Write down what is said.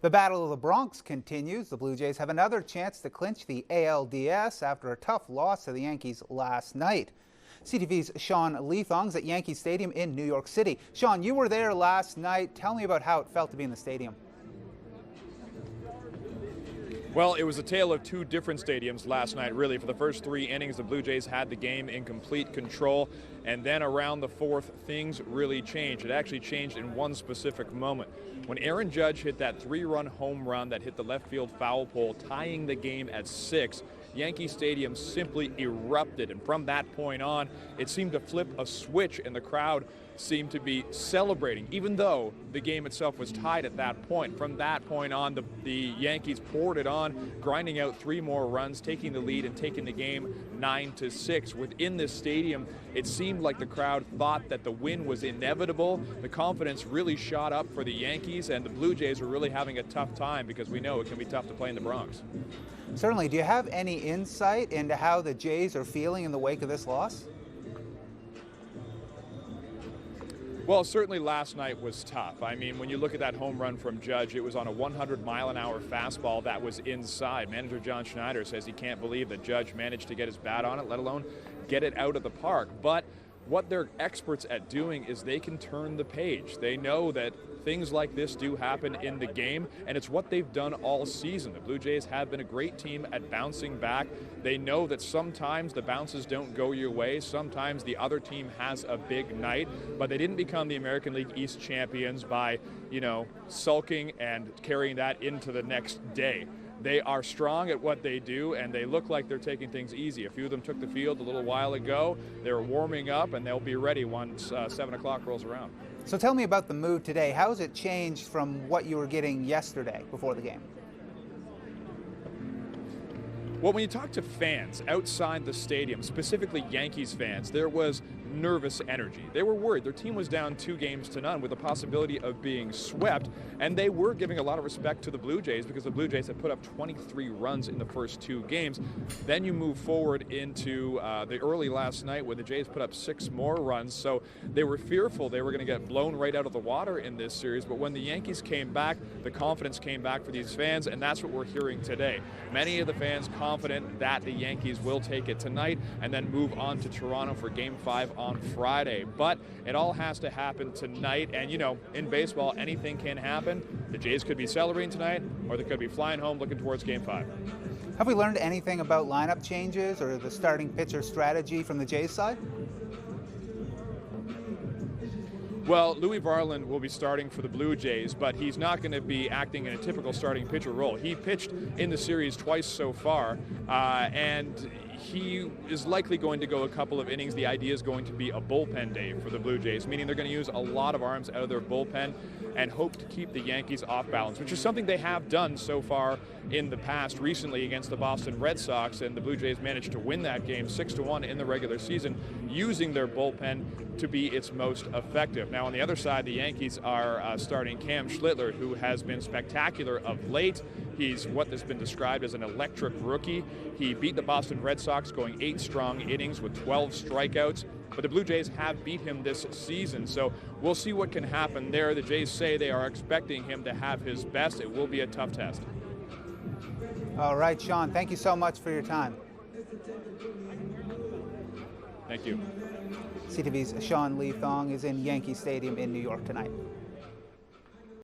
The Battle of the Bronx continues. The Blue Jays have another chance to clinch the ALDS after a tough loss to the Yankees last night. CTV's Sean Leathong's at Yankee Stadium in New York City. Sean, you were there last night. Tell me about how it felt to be in the stadium. Well, it was a tale of two different stadiums last night, really. For the first three innings, the Blue Jays had the game in complete control. And then around the fourth, things really changed. It actually changed in one specific moment. When Aaron Judge hit that three-run home run that hit the left field foul pole, tying the game at 6, Yankee Stadium simply erupted. And from that point on, it seemed to flip a switch, and the crowd seemed to be celebrating, even though the game itself was tied at that point. From that point on, the Yankees poured it on, grinding out 3 more runs, taking the lead and taking the game 9-6. Within this stadium, it seemed like the crowd thought that the win was inevitable. The confidence really shot up for the Yankees, and the Blue Jays were really having a tough time because we know it can be tough to play in the Bronx. Certainly. Do you have any insight into how the Jays are feeling in the wake of this loss? Well, certainly last night was tough. I mean, when you look at that home run from Judge, it was on a 100-mile-an-hour fastball that was inside. Manager John Schneider says he can't believe that Judge managed to get his bat on it, let alone get it out of the park. But what they're experts at doing is they can turn the page. They know that things like this do happen in the game, and it's what they've done all season. The Blue Jays have been a great team at bouncing back. They know that sometimes the bounces don't go your way. Sometimes the other team has a big night, but they didn't become the American League East champions by, sulking and carrying that into the next day. They are strong at what they do, and they look like they're taking things easy. A few of them took the field a little while ago. They're warming up, and they'll be ready once 7 o'clock rolls around. So tell me about the mood today. How has it changed from what you were getting yesterday before the game? Well, when you talk to fans outside the stadium, specifically Yankees fans, there was nervous energy. They were worried. Their team was down 2-0 with the possibility of being swept, and they were giving a lot of respect to the Blue Jays because the Blue Jays had put up 23 runs in the first 2 games. Then you move forward into the early last night where the Jays put up 6 more runs, so they were fearful they were going to get blown right out of the water in this series. But when the Yankees came back, the confidence came back for these fans, and that's what we're hearing today. Many of the fans confident that the Yankees will take it tonight and then move on to Toronto for Game 5 on Friday. But it all has to happen tonight, and in baseball anything can happen. The Jays could be celebrating tonight, or they could be flying home looking towards Game 5. Have we learned anything about lineup changes or the starting pitcher strategy from the Jays side? Well, Louis Varland will be starting for the Blue Jays, but he's not going to be acting in a typical starting pitcher role. He pitched in the series twice so far, and he is likely going to go a couple of innings. The idea is going to be a bullpen day for the Blue Jays, meaning they're going to use a lot of arms out of their bullpen and hope to keep the Yankees off balance, which is something they have done so far in the past recently against the Boston Red Sox, and the Blue Jays managed to win that game 6-1 in the regular season using their bullpen to be its most effective. Now on the other side, the Yankees are starting Cam Schlittler, who has been spectacular of late. He's what has been described as an electric rookie. He beat the Boston Red Sox going 8 strong innings with 12 strikeouts. But the Blue Jays have beat him this season, so we'll see what can happen there. The Jays say they are expecting him to have his best. It will be a tough test. All right, Sean, thank you so much for your time. Thank you. CTV's Sean Leathong is in Yankee Stadium in New York tonight.